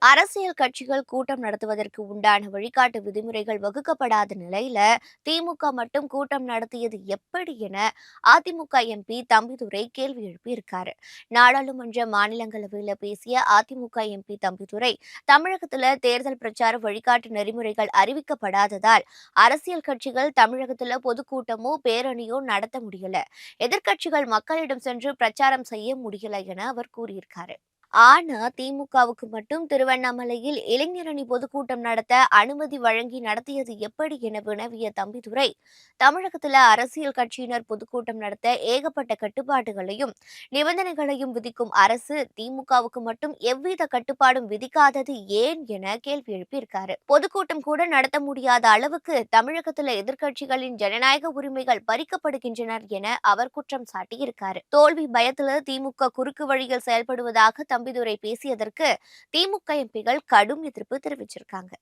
அரசியல் கட்சிகள் கூட்டம் நடத்துவதற்கு உண்டான வழிகாட்டு விதிமுறைகள் வகுக்கப்படாத நிலையில திமுக மட்டும் கூட்டம் நடத்தியது எப்படி என அதிமுக எம்பி தம்பிதுரை கேள்வி எழுப்பியிருக்காரு. நாடாளுமன்ற மாநிலங்களவையில் பேசிய அதிமுக எம்பி தம்பிதுரை, தமிழகத்துல தேர்தல் பிரச்சார வழிகாட்டு நெறிமுறைகள் அறிவிக்கப்படாததால் அரசியல் கட்சிகள் தமிழகத்துல பொதுக்கூட்டமோ பேரணியோ நடத்த முடியல, எதிர்க்கட்சிகள் மக்களிடம் சென்று பிரச்சாரம் செய்ய முடியல என அவர் கூறியிருக்காரு. ஆனா திமுகவுக்கு மட்டும் திருவண்ணாமலையில் இளைஞரணி பொதுக்கூட்டம் நடத்த அனுமதி வழங்கி நடத்தியது எப்படி என வினவிய தம்பிதுரை, தமிழகத்துல அரசியல் கட்சியினர் பொதுக்கூட்டம் நடத்த ஏகப்பட்ட கட்டுப்பாடுகளையும் நிபந்தனைகளையும் விதிக்கும் அரசு திமுகவுக்கு மட்டும் எவ்வித கட்டுப்பாடும் விதிக்காதது ஏன் என கேள்வி எழுப்பியிருக்காரு. பொதுக்கூட்டம் கூட நடத்த முடியாத அளவுக்கு தமிழகத்துல எதிர்க்கட்சிகளின் ஜனநாயக உரிமைகள் பறிக்கப்படுகின்றனர் என அவர் குற்றம் சாட்டியிருக்காரு. தோல்வி பயத்துல திமுக குறுக்கு வழியில் செயல்படுவதாக தம்பிதுரை பேசியதற்கு திமுக எம்பிகள் கடும் எதிர்ப்பு தெரிவிச்சிருக்காங்க.